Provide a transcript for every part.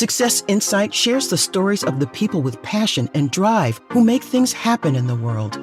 Success Insight shares the stories of the people with passion and drive who make things happen in the world.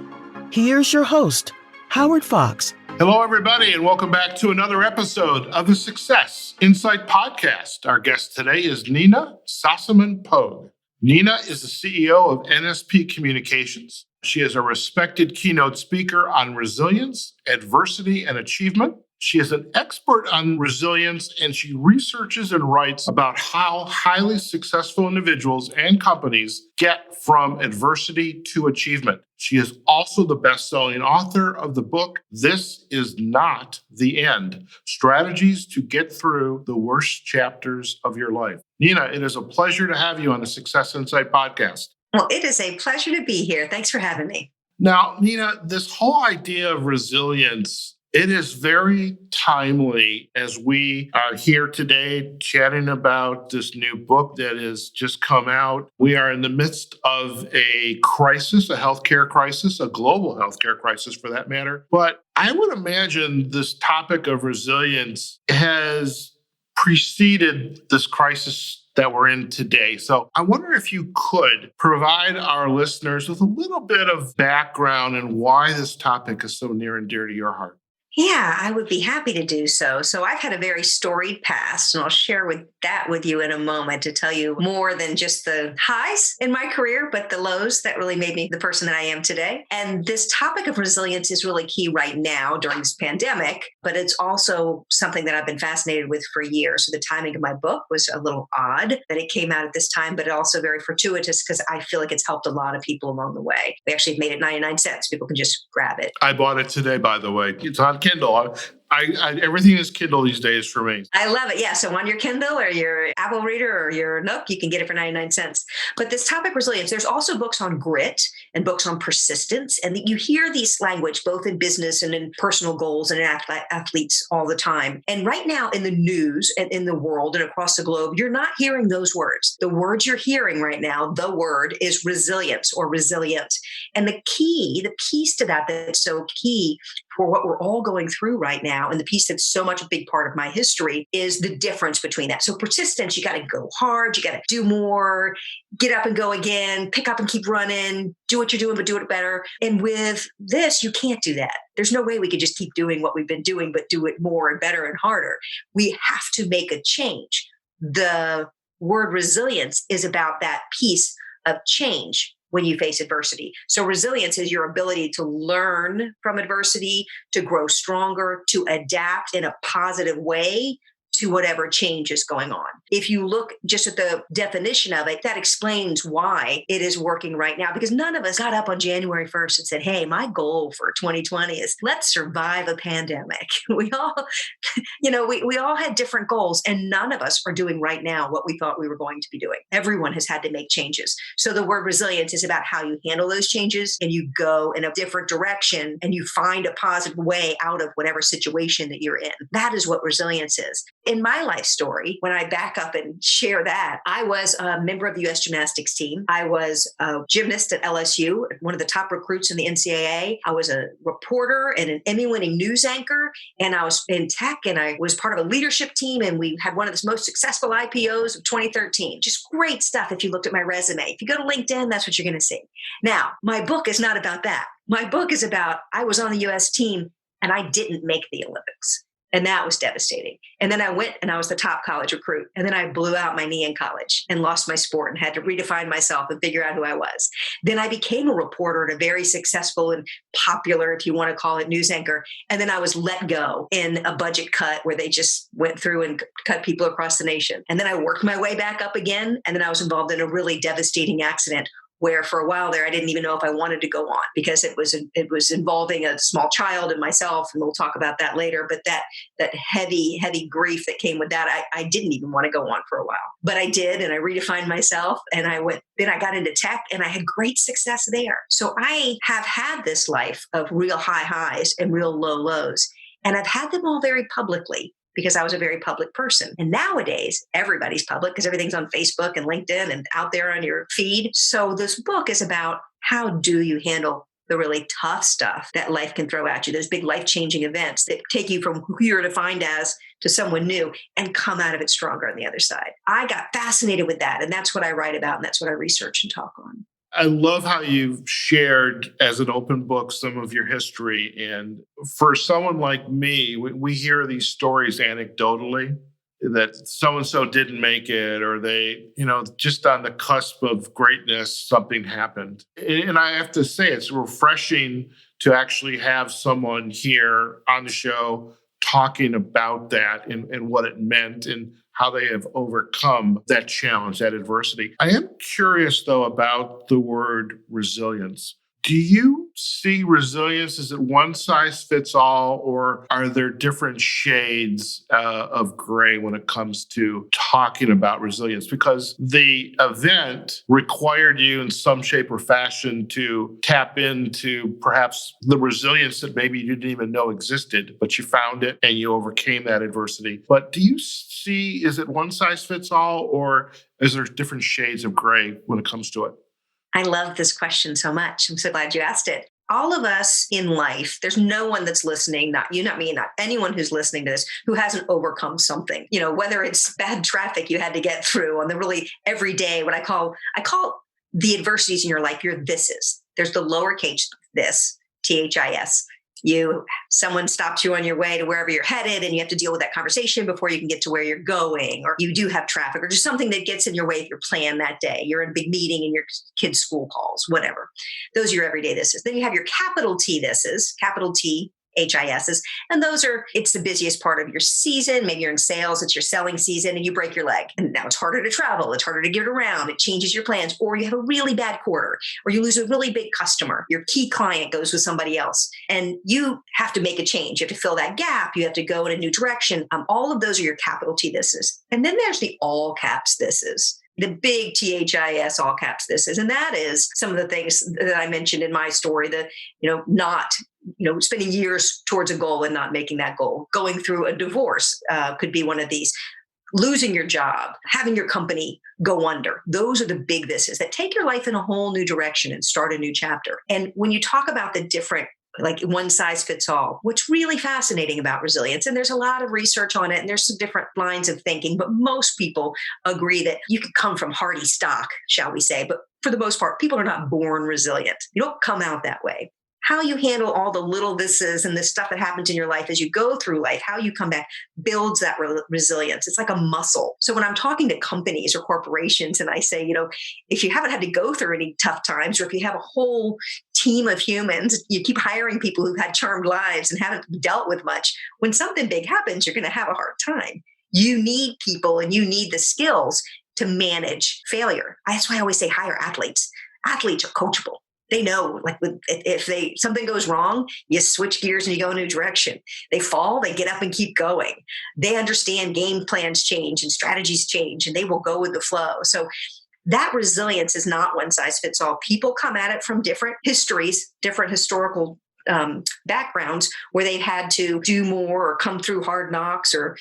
Here's your host, Howard Fox. Hello, everybody, and welcome back to another episode of the Success Insight podcast. Our guest today is Nina Sossamon-Pogue. Nina is the CEO of NSP Communications. She is a respected keynote speaker on resilience, adversity, and achievement. She is an expert on resilience, and she researches and writes about how highly successful individuals and companies get from adversity to achievement. She is also the best-selling author of the book, This Is Not the End: Strategies to Get Through the Worst Chapters of Your Life. Nina, it is a pleasure to have you on the Success Insight podcast. Well, it is a pleasure to be here. Thanks for having me. Now, Nina, this whole idea of resilience, it is very timely as we are here today chatting about this new book that has just come out. We are in the midst of a crisis, a healthcare crisis, a global healthcare crisis for that matter. But I would imagine this topic of resilience has preceded this crisis that we're in today. So I wonder if you could provide our listeners with a little bit of background and why this topic is so near and dear to your heart. Yeah, I would be happy to do so. So I've had a very storied past, and I'll share that with you in a moment to tell you more than just the highs in my career, but the lows that really made me the person that I am today. And this topic of resilience is really key right now during this pandemic, but it's also something that I've been fascinated with for years. So the timing of my book was a little odd that it came out at this time, but also very fortuitous because I feel like it's helped a lot of people along the way. We actually made it 99 cents. People can just grab it. I bought it today, by the way. It's on Kindle. Everything is Kindle these days for me. I love it. Yeah. So on your Kindle or your Apple Reader or your Nook, you can get it for 99 cents. But this topic, resilience, there's also books on grit and books on persistence. And you hear these language both in business and in personal goals and in athletes all the time. And right now in the news and in the world and across the globe, you're not hearing those words. The words you're hearing right now, the word is resilience or resilient. And the piece to that that's so key for what we're all going through right now, and the piece that's so much a big part of my history, is the difference between that. So persistence, you got to go hard, you got to do more, get up and go again, pick up and keep running, do what you're doing, but do it better. And with this, you can't do that. There's no way we could just keep doing what we've been doing, but do it more and better and harder. We have to make a change. The word resilience is about that piece of change when you face adversity. So resilience is your ability to learn from adversity, to grow stronger, to adapt in a positive way to whatever change is going on. If you look just at the definition of it, that explains why it is working right now, because none of us got up on January 1st and said, hey, my goal for 2020 is let's survive a pandemic. We all, we all had different goals, and none of us are doing right now what we thought we were going to be doing. Everyone has had to make changes. So the word resilience is about how you handle those changes and you go in a different direction and you find a positive way out of whatever situation that you're in. That is what resilience is. In my life story, when I back up and share that, I was a member of the U.S. gymnastics team. I was a gymnast at LSU, one of the top recruits in the NCAA. I was a reporter and an Emmy-winning news anchor, and I was in tech, and I was part of a leadership team, and we had one of the most successful IPOs of 2013. Just great stuff if you looked at my resume. If you go to LinkedIn, that's what you're going to see. Now, my book is not about that. My book is about I was on the U.S. team, and I didn't make the Olympics. And that was devastating. And then I went and I was the top college recruit. And then I blew out my knee in college and lost my sport and had to redefine myself and figure out who I was. Then I became a reporter and a very successful and popular, if you want to call it, news anchor. And then I was let go in a budget cut where they just went through and cut people across the nation. And then I worked my way back up again. And then I was involved in a really devastating accident where for a while there, I didn't even know if I wanted to go on because it was involving a small child and myself, and we'll talk about that later. But that heavy grief that came with that, I didn't even want to go on for a while. But I did, and I redefined myself, and then I got into tech, and I had great success there. So I have had this life of real high highs and real low lows, and I've had them all very publicly, because I was a very public person. And nowadays, everybody's public because everything's on Facebook and LinkedIn and out there on your feed. So this book is about how do you handle the really tough stuff that life can throw at you, those big life-changing events that take you from who you're defined as to someone new and come out of it stronger on the other side. I got fascinated with that. And that's what I write about. And that's what I research and talk on. I love how you've shared as an open book some of your history. And for someone like me, we hear these stories anecdotally that so-and-so didn't make it, or they, just on the cusp of greatness, something happened. And I have to say, it's refreshing to actually have someone here on the show talking about that and what it meant and how they have overcome that challenge, that adversity. I am curious, though, about the word resilience. Do you see resilience? Is it one size fits all, or are there different shades of gray when it comes to talking about resilience? Because the event required you in some shape or fashion to tap into perhaps the resilience that maybe you didn't even know existed, but you found it and you overcame that adversity. But do you see, is it one size fits all, or is there different shades of gray when it comes to it? I love this question so much. I'm so glad you asked it. All of us in life, there's no one that's listening, not you, not me, not anyone who's listening to this, who hasn't overcome something. Whether it's bad traffic you had to get through on the really everyday, what I call the adversities in your life, your thises. There's the lowercase this, THIS. Someone stops you on your way to wherever you're headed, and you have to deal with that conversation before you can get to where you're going, or you do have traffic, or just something that gets in your way of your plan that day. You're in a big meeting and your kids' school calls, whatever. Those are your everyday thises. Then you have your capital T thises, capital T HISs. And it's the busiest part of your season. Maybe you're in sales, it's your selling season, and you break your leg. And now it's harder to travel. It's harder to get around. It changes your plans. Or you have a really bad quarter, or you lose a really big customer. Your key client goes with somebody else, and you have to make a change. You have to fill that gap. You have to go in a new direction. All of those are your capital T thises. And then there's the all caps thises. The big THIS all caps thises. And that is some of the things that I mentioned in my story, spending years towards a goal and not making that goal. Going through a divorce could be one of these. Losing your job, having your company go under. Those are the big thises that take your life in a whole new direction and start a new chapter. And when you talk about the different, like one size fits all, what's really fascinating about resilience, and there's a lot of research on it, and there's some different lines of thinking, but most people agree that you could come from hardy stock, shall we say. But for the most part, people are not born resilient. You don't come out that way. How you handle all the little thises and the stuff that happens in your life as you go through life, how you come back, builds that resilience. It's like a muscle. So when I'm talking to companies or corporations and I say, if you haven't had to go through any tough times, or if you have a whole team of humans, you keep hiring people who've had charmed lives and haven't dealt with much, when something big happens, you're going to have a hard time. You need people and you need the skills to manage failure. That's why I always say hire athletes. Athletes are coachable. They know, if something goes wrong, you switch gears and you go a new direction. They fall, they get up and keep going. They understand game plans change and strategies change, and they will go with the flow. So that resilience is not one size fits all. People come at it from different histories, different historical backgrounds, where they've had to do more or come through hard knocks or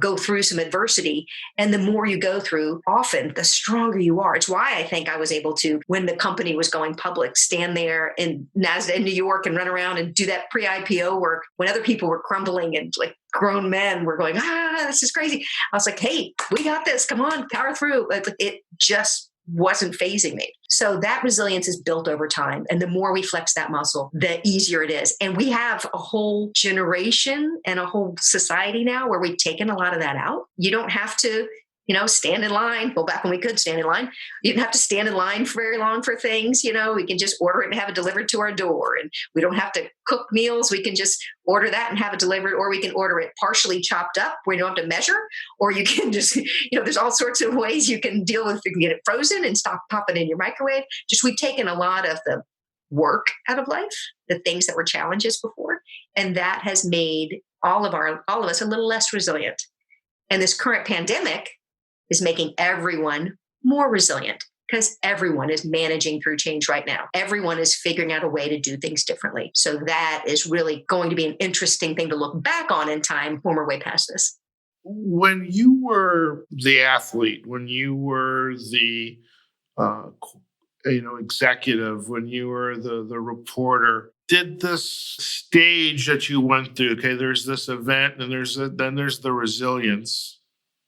go through some adversity. And the more you go through, often the stronger you are. It's why I think I was able to, when the company was going public, stand there in NASDAQ in New York and run around and do that pre-IPO work when other people were crumbling and like grown men were going, this is crazy. I was like, hey, we got this. Come on, power through. It just wasn't phasing me. So that resilience is built over time. And the more we flex that muscle, the easier it is. And we have a whole generation and a whole society now where we've taken a lot of that out. You don't have to, stand in line. Well, back when we could stand in line, you didn't have to stand in line for very long for things. We can just order it and have it delivered to our door. And we don't have to cook meals. We can just order that and have it delivered, or we can order it partially chopped up where you don't have to measure, or you can just, there's all sorts of ways you can deal with. You can get it frozen and pop it in your microwave. We've taken a lot of the work out of life, the things that were challenges before. And that has made all of us a little less resilient. And this current pandemic is making everyone more resilient, because everyone is managing through change right now. Everyone is figuring out a way to do things differently. So that is really going to be an interesting thing to look back on in time when we're way past this. When you were the athlete, when you were the executive, when you were the reporter, did this stage that you went through, okay, there's this event and then there's the resilience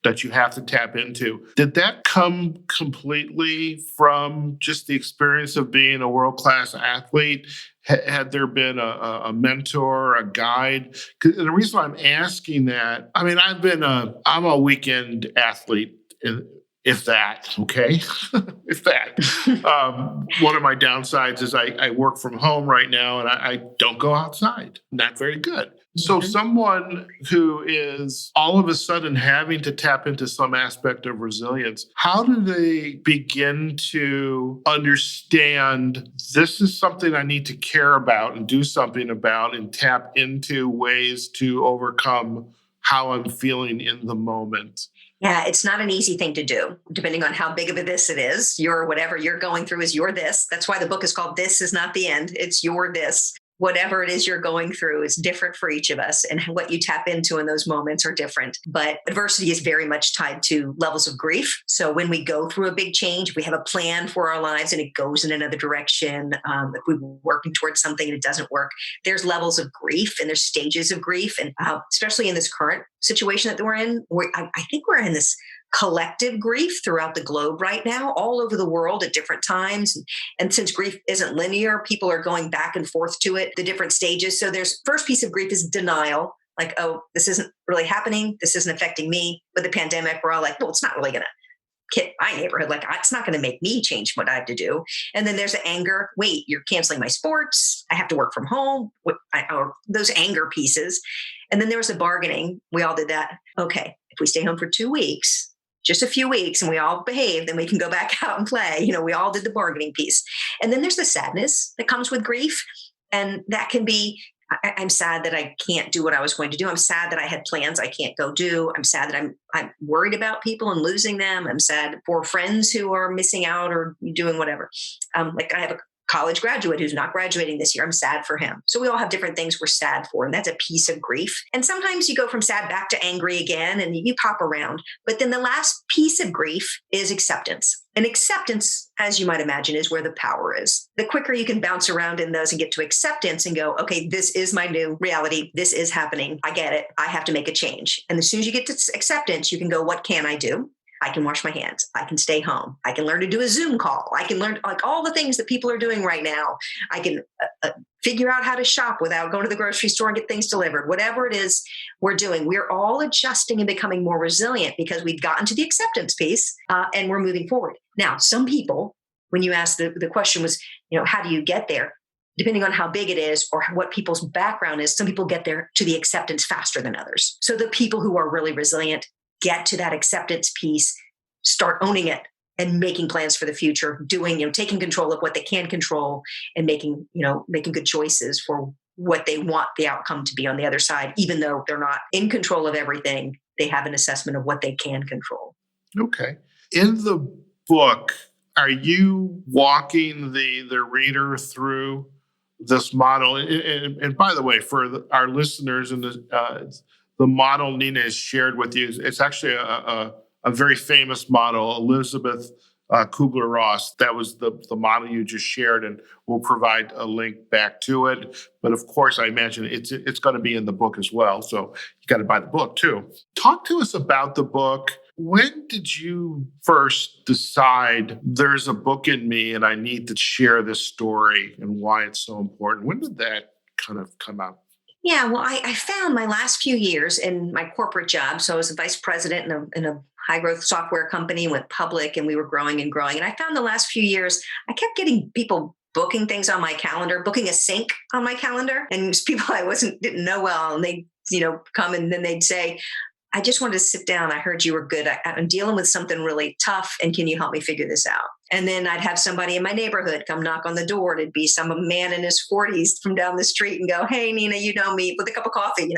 that you have to tap into. Did that come completely from just the experience of being a world-class athlete? Had there been a mentor, a guide? 'Cause the reason I'm asking that, I mean, I'm a weekend athlete, if that, okay? If that. One of my downsides is I work from home right now and I don't go outside. Not very good. So someone who is all of a sudden having to tap into some aspect of resilience, how do they begin to understand this is something I need to care about and do something about and tap into ways to overcome how I'm feeling in the moment? Yeah, it's not an easy thing to do, depending on how big of a this it is. Your whatever you're going through is your this. That's why the book is called This Is Not the End. It's your this. Whatever it is you're going through is different for each of us, and what you tap into in those moments are different. But adversity is very much tied to levels of grief. So when we go through a big change, we have a plan for our lives and it goes in another direction. If we're working towards something and it doesn't work, there's levels of grief and there's stages of grief. And especially in this current situation that we're in, I think we're in this collective grief throughout the globe right now, all over the world at different times. And since grief isn't linear, people are going back and forth to it, the different stages. So there's first piece of grief is denial. Like, oh, this isn't really happening. This isn't affecting me. With the pandemic, we're all like, well, it's not really going to hit my neighborhood. Like, it's not going to make me change what I have to do. And then there's the anger. Wait, you're canceling my sports. I have to work from home. Or those anger pieces. And then there was the bargaining. We all did that. Okay, if we stay home for 2 weeks, just a few weeks, and we all behave, then we can go back out and play. We all did the bargaining piece. And then there's the sadness that comes with grief. And that can be, I'm sad that I can't do what I was going to do. I'm sad that I had plans I can't go do. I'm sad that I'm worried about people and losing them. I'm sad for friends who are missing out or doing whatever. Like I have a college graduate who's not graduating this year. I'm sad for him. So we all have different things we're sad for, and that's a piece of grief. And sometimes you go from sad back to angry again, and you pop around. But then the last piece of grief is acceptance. And acceptance, as you might imagine, is where the power is. The quicker you can bounce around in those and get to acceptance and go, okay, this is my new reality. This is happening. I get it. I have to make a change. And as soon as you get to acceptance, you can go, what can I do? I can wash my hands. I can stay home. I can learn to do a Zoom call. I can learn like all the things that people are doing right now. I can figure out how to shop without going to the grocery store and get things delivered. Whatever it is we're doing, we're all adjusting and becoming more resilient because we've gotten to the acceptance piece and we're moving forward. Now, some people, when you ask the question was, how do you get there? Depending on how big it is or what people's background is, some people get there to the acceptance faster than others. So the people who are really resilient get to that acceptance piece, start owning it and making plans for the future, doing, taking control of what they can control and making good choices for what they want the outcome to be on the other side. Even though they're not in control of everything, they have an assessment of what they can control. Okay. In the book, are you walking the reader through this model? And by the way, for our listeners and the model Nina has shared with you, it's actually a very famous model, Elizabeth Kubler-Ross. That was the model you just shared, and we'll provide a link back to it. But of course, I imagine it's going to be in the book as well, so you got to buy the book too. Talk to us about the book. When did you first decide there's a book in me and I need to share this story and why it's so important? When did that kind of come out? Yeah, well, I found my last few years in my corporate job. So I was a vice president in a high growth software company, went public, and we were growing and growing. And I found the last few years, I kept getting people booking things on my calendar, booking a sync on my calendar. And it's people I didn't know well. And they, come and then they'd say, I just wanted to sit down. I heard you were good. I'm dealing with something really tough. And can you help me figure this out? And then I'd have somebody in my neighborhood come knock on the door. It'd be some man in his 40s from down the street and go, hey, Nina, you know me, with a cup of coffee,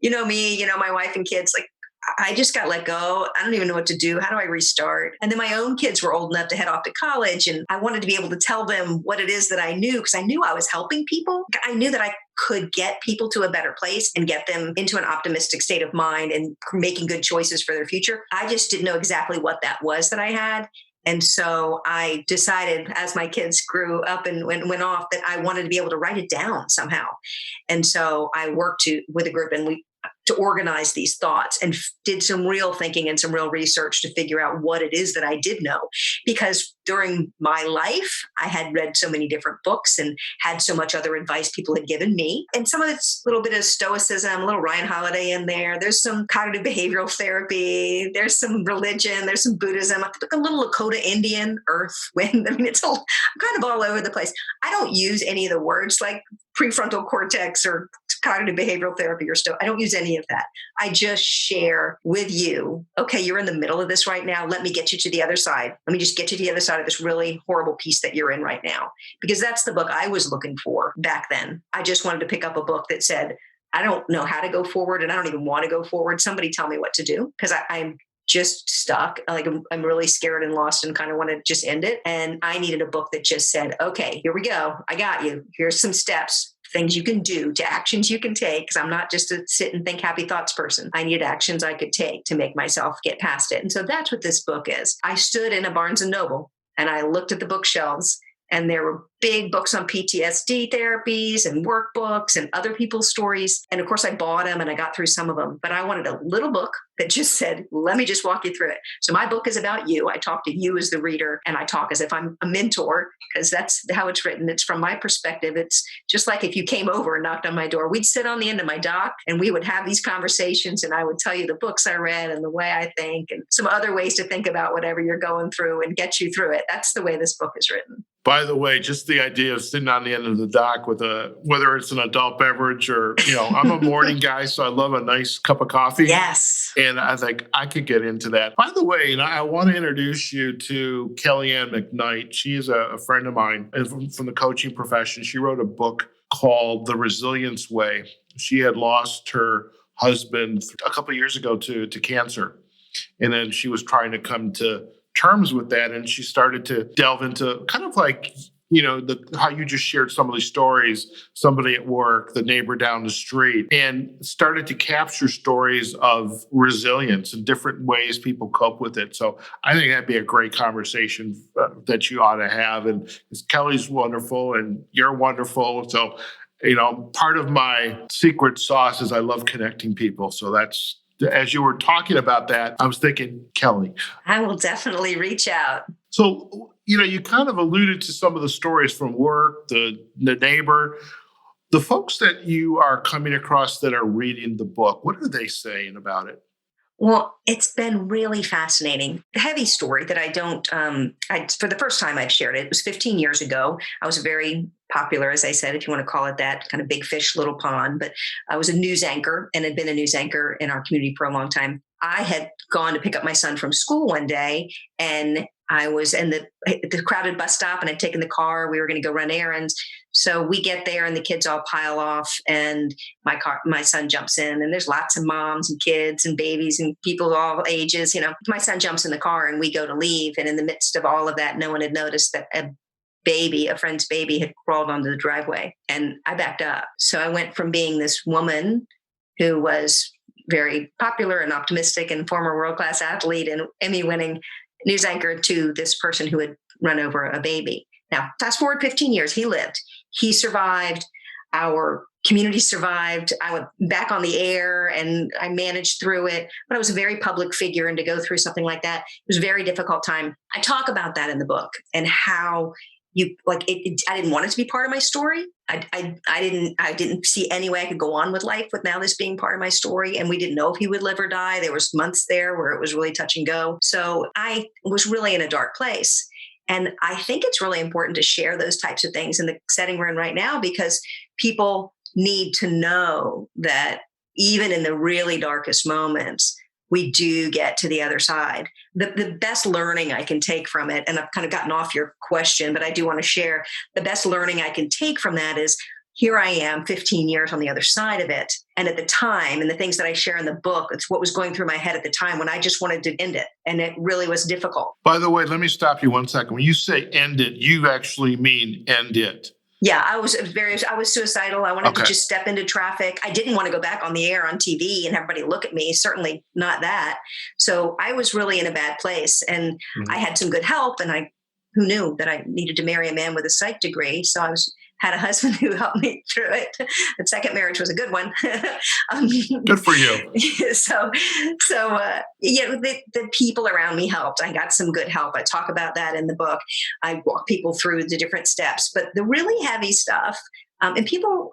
you know me, my wife and kids. Like, I just got let go. I don't even know what to do. How do I restart? And then my own kids were old enough to head off to college. And I wanted to be able to tell them what it is that I knew, because I knew I was helping people. I knew that I could get people to a better place and get them into an optimistic state of mind and making good choices for their future. I just didn't know exactly what that was that I had. And so I decided as my kids grew up and went off that I wanted to be able to write it down somehow. And so I worked with a group and we to organize these thoughts and did some real thinking and some real research to figure out what it is that I did know. Because during my life, I had read so many different books and had so much other advice people had given me. And some of it's a little bit of stoicism, a little Ryan Holiday in there. There's some cognitive behavioral therapy. There's some religion. There's some Buddhism. A little Lakota Indian, earth, wind. I mean, I'm kind of all over the place. I don't use any of the words like prefrontal cortex or cognitive behavioral therapy or stuff. I don't use any of that. I just share with you, okay, you're in the middle of this right now. Let me get you to the other side. Let me just get you to the other side of this really horrible piece that you're in right now. Because that's the book I was looking for back then. I just wanted to pick up a book that said, I don't know how to go forward and I don't even want to go forward. Somebody tell me what to do because I'm just stuck. Like I'm really scared and lost and kind of want to just end it. And I needed a book that just said, okay, here we go. I got you. Here's some steps, things you can do, to actions you can take. Because I'm not just a sit and think happy thoughts person. I needed actions I could take to make myself get past it. And so that's what this book is. I stood in a Barnes and Noble and I looked at the bookshelves and there were big books on PTSD therapies and workbooks and other people's stories. And of course, I bought them and I got through some of them. But I wanted a little book that just said, let me just walk you through it. So my book is about you. I talk to you as the reader and I talk as if I'm a mentor because that's how it's written. It's from my perspective. It's just like if you came over and knocked on my door, we'd sit on the end of my dock and we would have these conversations and I would tell you the books I read and the way I think and some other ways to think about whatever you're going through and get you through it. That's the way this book is written. By the way, just the idea of sitting on the end of the dock with whether it's an adult beverage or, I'm a morning guy, so I love a nice cup of coffee. Yes. And I think I could get into that. By the way, I want to introduce you to Kellyanne McKnight. She is a friend of mine from the coaching profession. She wrote a book called The Resilience Way. She had lost her husband a couple of years ago to cancer. And then she was trying to come to terms with that. And she started to delve into kind of like, how you just shared some of these stories, somebody at work, the neighbor down the street, and started to capture stories of resilience and different ways people cope with it. So I think that'd be a great conversation that you ought to have. And Kelly's wonderful and you're wonderful. So, part of my secret sauce is I love connecting people. So that's, as you were talking about that, I was thinking, Kelly. I will definitely reach out. So, you kind of alluded to some of the stories from work, the neighbor, the folks that you are coming across that are reading the book. What are they saying about it? Well, it's been really fascinating. The heavy story that for the first time I've shared it was 15 years ago. I was very popular, as I said, if you want to call it that, kind of big fish, little pond. But I was a news anchor and had been a news anchor in our community for a long time. I had gone to pick up my son from school one day and I was in the crowded bus stop and I'd taken the car. We were going to go run errands. So we get there and the kids all pile off and my son jumps in and there's lots of moms and kids and babies and people of all ages. My son jumps in the car and we go to leave. And in the midst of all of that, no one had noticed that a friend's baby had crawled onto the driveway and I backed up. So I went from being this woman who was very popular and optimistic and former world-class athlete and Emmy-winning news anchor to this person who had run over a baby. Now, fast forward 15 years, he lived. He survived. Our community survived. I went back on the air and I managed through it. But I was a very public figure, and to go through something like that, it was a very difficult time. I talk about that in the book and how I didn't want it to be part of my story. I didn't see any way I could go on with life with now this being part of my story. And we didn't know if he would live or die. There was months there where it was really touch and go. So I was really in a dark place. And I think it's really important to share those types of things in the setting we're in right now, because people need to know that even in the really darkest moments, we do get to the other side. The best learning I can take from it, and I've kind of gotten off your question, but I do want to share, the best learning I can take from that is, here I am 15 years on the other side of it. And at the time, and the things that I share in the book, it's what was going through my head at the time when I just wanted to end it. And it really was difficult. By the way, let me stop you one second. When you say end it, you actually mean end it. Yeah, I was suicidal. I wanted to Okay. just step into traffic. I didn't want to go back on the air on TV and everybody look at me. Certainly not that. So I was really in a bad place, and I Mhm. had some good help. And who knew that I needed to marry a man with a psych degree? So had a husband who helped me through it. The second marriage was a good one. um, Good for you. the people around me helped. I got some good help. I talk about that in the book. I walk people through the different steps, but the really heavy stuff, and people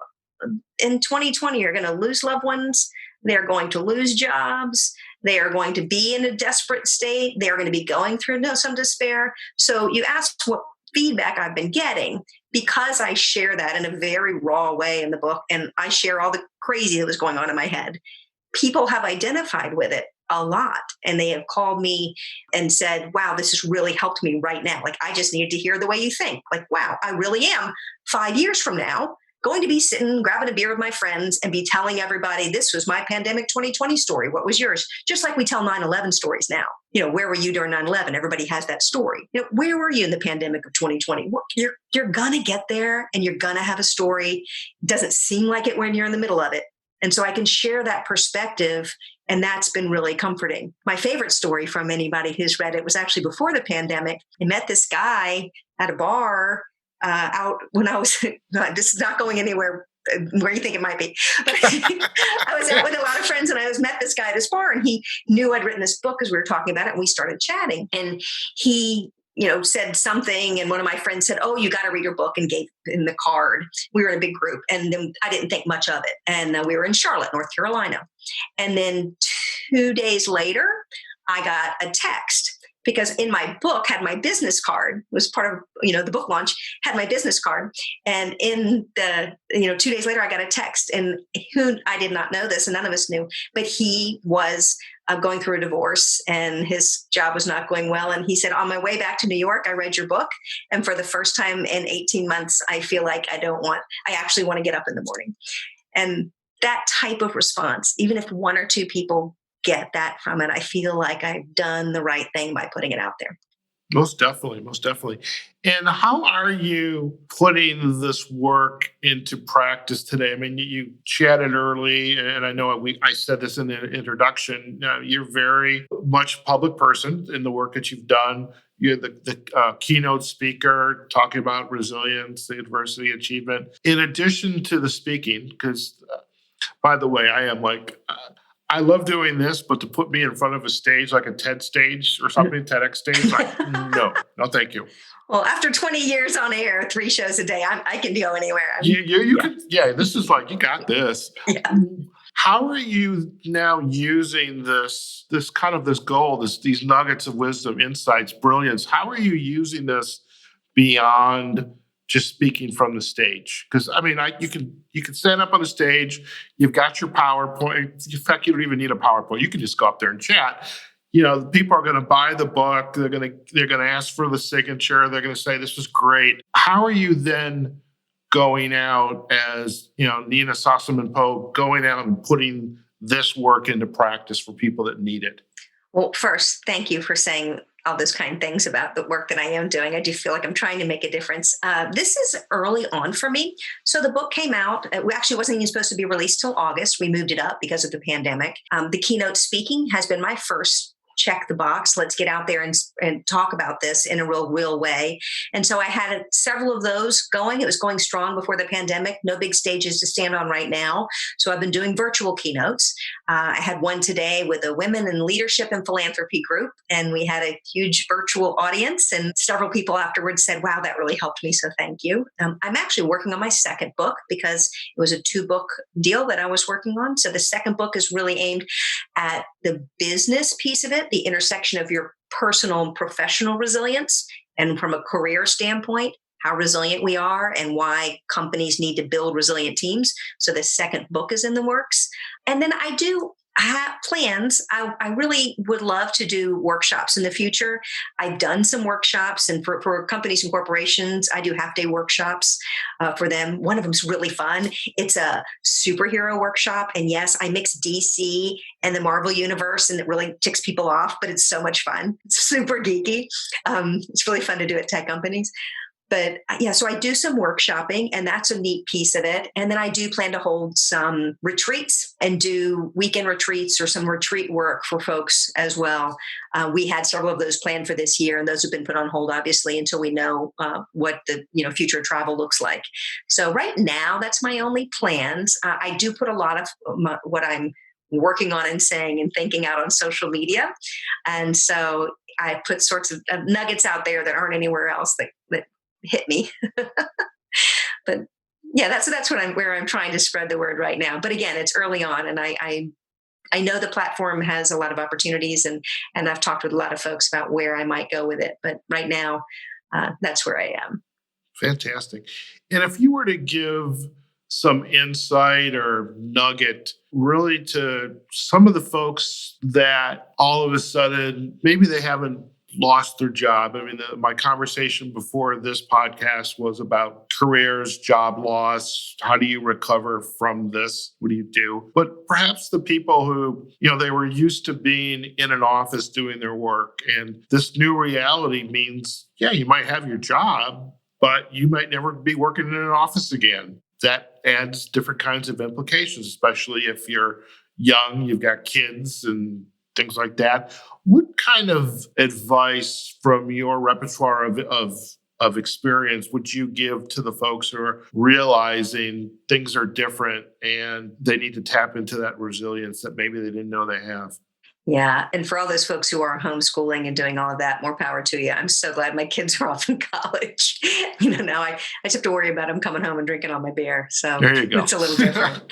in 2020 are going to lose loved ones. They're going to lose jobs. They are going to be in a desperate state. They are going to be going through some despair. So you asked what feedback I've been getting, because I share that in a very raw way in the book, and I share all the crazy that was going on in my head. People have identified with it a lot, and they have called me and said, wow, this has really helped me right now. Like, I just needed to hear the way you think. Like, wow, I really am 5 years from now going to be sitting, grabbing a beer with my friends and be telling everybody, this was my pandemic 2020 story. What was yours? Just like we tell 9/11 stories now. Where were you during 9/11? Everybody has that story. Where were you in the pandemic of 2020? You're going to get there, and you're going to have a story. It doesn't seem like it when you're in the middle of it. And so I can share that perspective, and that's been really comforting. My favorite story from anybody who's read it was actually before the pandemic. I met this guy at a bar out when I was, this is not going anywhere where you think it might be, but I was out with a lot of friends, and I met this guy at this bar, and he knew I'd written this book because we were talking about it, and we started chatting, and he said something, and one of my friends said, oh, you got to read your book, and gave him the card. We were in a big group, and then I didn't think much of it. And we were in Charlotte, North Carolina. And then 2 days later, I got a text, because in my book had my business card, was part of, the book launch, had my business card. And in the, 2 days later, I got a text, and I did not know this, and none of us knew, but he was going through a divorce, and his job was not going well. And he said, on my way back to New York, I read your book. And for the first time in 18 months, I feel like I actually want to get up in the morning. And that type of response, even if one or two people get that from it, I feel like I've done the right thing by putting it out there. Most definitely, most definitely. And how are you putting this work into practice today? I mean, you chatted early, and I know I said this in the introduction. You're very much a public person in the work that you've done. You're the keynote speaker talking about resilience, the adversity achievement. In addition to the speaking, because by the way, I am like, I love doing this, but to put me in front of a stage like a TED stage or something, TEDx stage, like, no, thank you. Well, after 20 years on air, 3 shows a day, I can go anywhere. You could, this is like, you got this. Yeah. How are you now using this kind of this goal, these nuggets of wisdom, insights, brilliance? How are you using this beyond just speaking from the stage? Because I mean, you can stand up on the stage. You've got your PowerPoint. In fact, you don't even need a PowerPoint. You can just go up there and chat. People are going to buy the book. They're going to ask for the signature. They're going to say this was great. How are you then going out as Nina Sossamon-Pogue, going out and putting this work into practice for people that need it? Well, first, thank you for saying all those kind things about the work that I am doing. I do feel like I'm trying to make a difference. This is early on for me. So the book came out. It actually wasn't even supposed to be released till August. We moved it up because of the pandemic. The keynote speaking has been my first check the box. Let's get out there and talk about this in a real way. And so I had several of those going. It was going strong before the pandemic. No big stages to stand on right now. So I've been doing virtual keynotes. I had one today with a women in leadership and philanthropy group, and we had a huge virtual audience, and several people afterwards said, wow, that really helped me. So thank you. I'm actually working on my second book because it was a 2-book deal that I was working on. So the second book is really aimed at the business piece of it, the intersection of your personal and professional resilience, and from a career standpoint, how resilient we are and why companies need to build resilient teams. So the second book is in the works. And then I do have plans. I really would love to do workshops in the future. I've done some workshops, and for companies and corporations, I do half-day workshops for them. One of them is really fun. It's a superhero workshop. And yes, I mix DC and the Marvel universe, and it really ticks people off, but it's so much fun. It's super geeky. It's really fun to do at tech companies. But yeah, so I do some workshopping, and that's a neat piece of it. And then I do plan to hold some retreats and do weekend retreats or some retreat work for folks as well. We had several of those planned for this year, and those have been put on hold, obviously, until we know what the future travel looks like. So right now, that's my only plans. I do put a lot of what I'm working on and saying and thinking out on social media, and so I put sorts of nuggets out there that aren't anywhere else that hit me. But yeah, that's where I'm trying to spread the word right now. But again, it's early on, and I know the platform has a lot of opportunities, and I've talked with a lot of folks about where I might go with it. But right now, that's where I am. Fantastic. And if you were to give some insight or nugget really to some of the folks that all of a sudden, maybe they haven't lost their job. I mean, my conversation before this podcast was about careers, job loss. How do you recover from this? What do you do? But perhaps the people who, they were used to being in an office doing their work, and this new reality means, yeah, you might have your job, but you might never be working in an office again. That adds different kinds of implications, especially if you're young, you've got kids and things like that. What kind of advice from your repertoire of experience would you give to the folks who are realizing things are different and they need to tap into that resilience that maybe they didn't know they have? Yeah. And for all those folks who are homeschooling and doing all of that, more power to you. I'm so glad my kids are off in college. Now I just have to worry about them coming home and drinking all my beer. So there you go. It's a little different.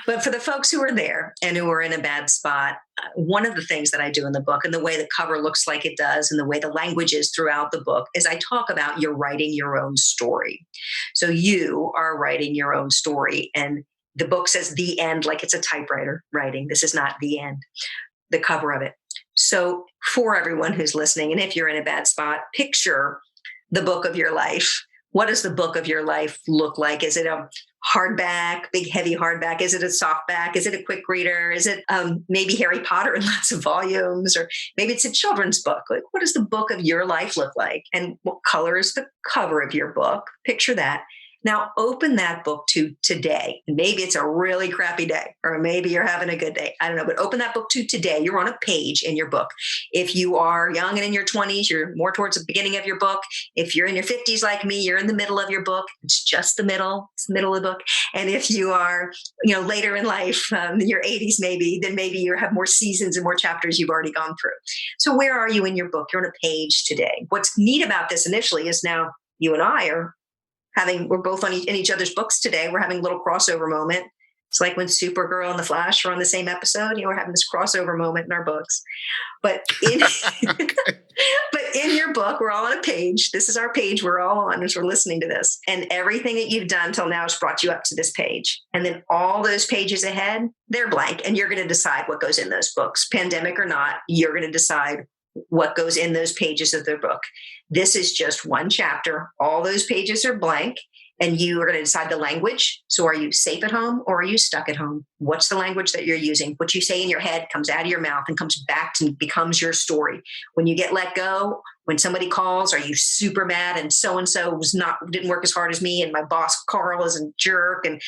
But for the folks who are there and who are in a bad spot, one of the things that I do in the book, and the way the cover looks like it does, and the way the language is throughout the book, is I talk about you're writing your own story. So you are writing your own story. And the book says the end, like it's a typewriter writing. This is not the end. The cover of it. So for everyone who's listening, and if you're in a bad spot, picture the book of your life. What does the book of your life look like? Is it a hardback, big, heavy hardback? Is it a softback? Is it a quick reader? Is it maybe Harry Potter in lots of volumes? Or maybe it's a children's book. Like, what does the book of your life look like? And what color is the cover of your book? Picture that. Now open that book to today. And maybe it's a really crappy day, or maybe you're having a good day. I don't know, but open that book to today. You're on a page in your book. If you are young and in your 20s, you're more towards the beginning of your book. If you're in your 50s like me, you're in the middle of your book. It's just the middle. It's the middle of the book. And if you are, later in life, in your 80s maybe, then maybe you have more seasons and more chapters you've already gone through. So where are you in your book? You're on a page today. What's neat about this initially is now you and I we're both in each other's books today. We're having a little crossover moment. It's like when Supergirl and the Flash are on the same episode, we're having this crossover moment in our books. But in your book, we're all on a page. This is our page we're all on as we're listening to this. And everything that you've done till now has brought you up to this page. And then all those pages ahead, they're blank. And you're going to decide what goes in those books. Pandemic or not, you're going to decide what goes in those pages of their book. This is just one chapter. All those pages are blank, and you are going to decide the language. So are you safe at home or are you stuck at home? What's the language that you're using? What you say in your head comes out of your mouth and comes back and becomes your story. When you get let go, when somebody calls, are you super mad and so-and-so didn't work as hard as me, and my boss Carl is a jerk? And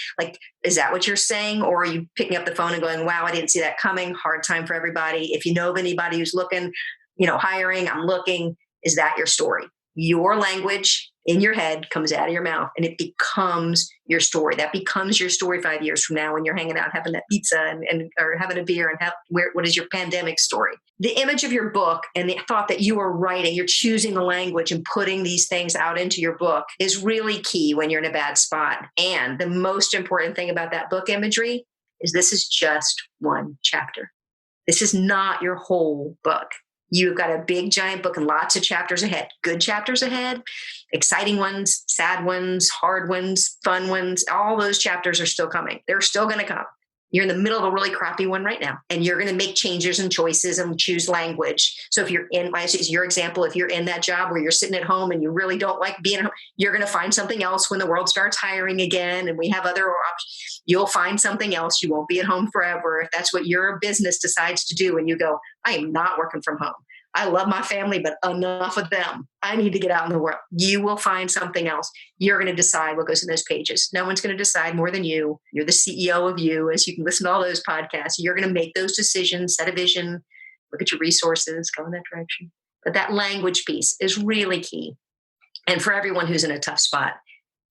is that what you're saying? Or are you picking up the phone and going, wow, I didn't see that coming. Hard time for everybody. If you know of anybody who's looking, hiring, I'm looking. Is that your story? Your language in your head comes out of your mouth, and it becomes your story. That becomes your story 5 years from now when you're hanging out having that pizza and or having a beer and what is your pandemic story? The image of your book and the thought that you are writing, you're choosing the language and putting these things out into your book is really key when you're in a bad spot. And the most important thing about that book imagery is this is just one chapter. This is not your whole book. You've got a big, giant book and lots of chapters ahead, good chapters ahead, exciting ones, sad ones, hard ones, fun ones. All those chapters are still coming. They're still going to come. You're in the middle of a really crappy one right now, and you're going to make changes and choices and choose language. So if you're your example, if you're in that job where you're sitting at home and you really don't like being at home, you're going to find something else when the world starts hiring again and we have other options. You'll find something else. You won't be at home forever. If that's what your business decides to do and you go, I am not working from home. I love my family, but enough of them. I need to get out in the world. You will find something else. You're going to decide what goes in those pages. No one's going to decide more than you. You're the CEO of you, as you can listen to all those podcasts. You're going to make those decisions, set a vision, look at your resources, go in that direction. But that language piece is really key. And for everyone who's in a tough spot,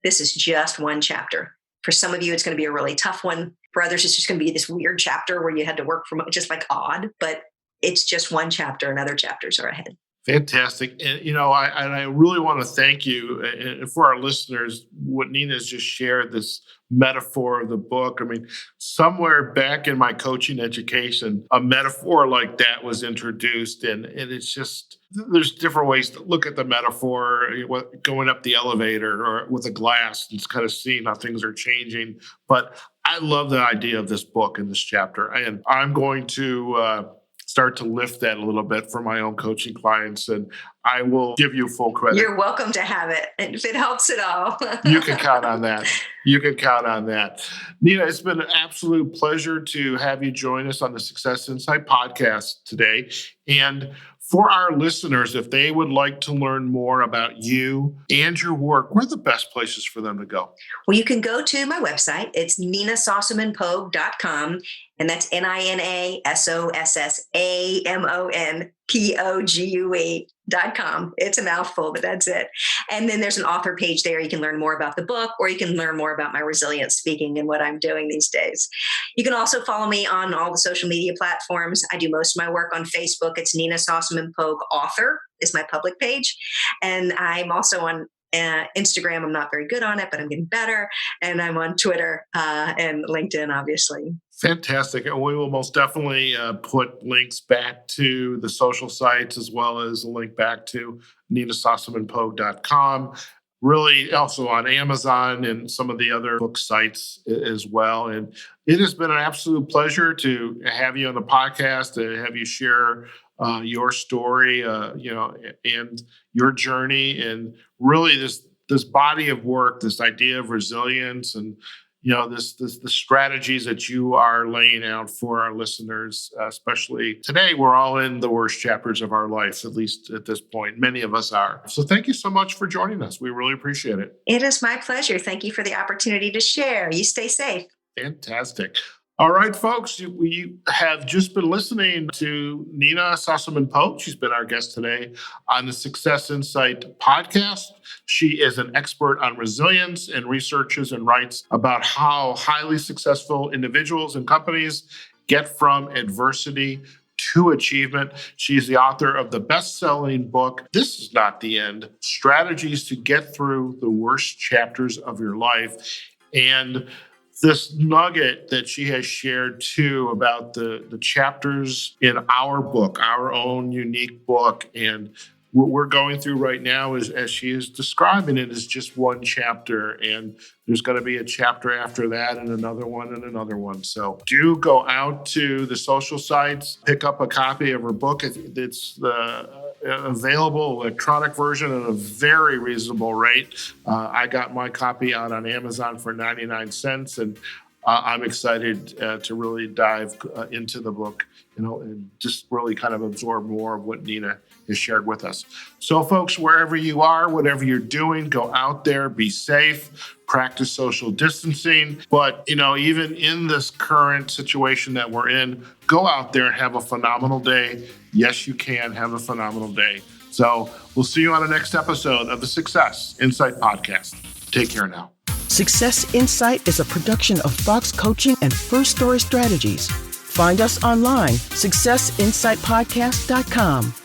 this is just one chapter. For some of you, it's going to be a really tough one. For others, it's just going to be this weird chapter where you had to work from just like odd, but it's just one chapter and other chapters are ahead. Fantastic. And, I really want to thank you. And for our listeners, what Nina's just shared, this metaphor of the book. I mean, somewhere back in my coaching education, a metaphor like that was introduced. And it's just, there's different ways to look at the metaphor, going up the elevator or with a glass and kind of seeing how things are changing. But I love the idea of this book and this chapter. And I'm going to start to lift that a little bit for my own coaching clients, and I will give you full credit. You're welcome to have it, and if it helps at all. You can count on that. You can count on that. Nina, it's been an absolute pleasure to have you join us on the Success Insight podcast today. And for our listeners, if they would like to learn more about you and your work, where are the best places for them to go? Well, you can go to my website. It's ninasossamon-pogue.com. And that's NinaSossamon-Pogue.com. It's a mouthful, but that's it. And then there's an author page there. You can learn more about the book, or you can learn more about my resilience speaking and what I'm doing these days. You can also follow me on all the social media platforms. I do most of my work on Facebook. It's Nina Sossamon-Pogue Author is my public page. And I'm also on Instagram. I'm not very good on it, but I'm getting better. And I'm on Twitter and LinkedIn, obviously. Fantastic. And we will most definitely put links back to the social sites, as well as a link back to ninasossamon-pogue.com. Really also on Amazon and some of the other book sites as well. And it has been an absolute pleasure to have you on the podcast, to have you share your story, and your journey, and really this body of work, this idea of resilience, and the strategies that you are laying out for our listeners, especially today. We're all in the worst chapters of our life, at least at this point. Many of us are. So thank you so much for joining us. We really appreciate it. It is my pleasure. Thank you for the opportunity to share. You stay safe. Fantastic. All right, folks, we have just been listening to Nina Sossamon-Pogue. She's been our guest today on the Success Insight podcast. She is an expert on resilience and researches and writes about how highly successful individuals and companies get from adversity to achievement. She's the author of the best-selling book, This Is Not the End: Strategies to Get Through the Worst Chapters of Your Life. And this nugget that she has shared too about the chapters in our book, our own unique book, and what we're going through right now is, as she is describing it, is just one chapter, and there's going to be a chapter after that and another one and another one. So do go out to the social sites, pick up a copy of her book. It's the available electronic version at a very reasonable rate. I got my copy out on Amazon for 99 cents, and I'm excited to really dive into the book, and just really kind of absorb more of what Nina has shared with us. So folks, wherever you are, whatever you're doing, go out there, be safe, practice social distancing. But, even in this current situation that we're in, go out there and have a phenomenal day. Yes, you can have a phenomenal day. So we'll see you on the next episode of the Success Insight podcast. Take care now. Success Insight is a production of Fox Coaching and First Story Strategies. Find us online, successinsightpodcast.com.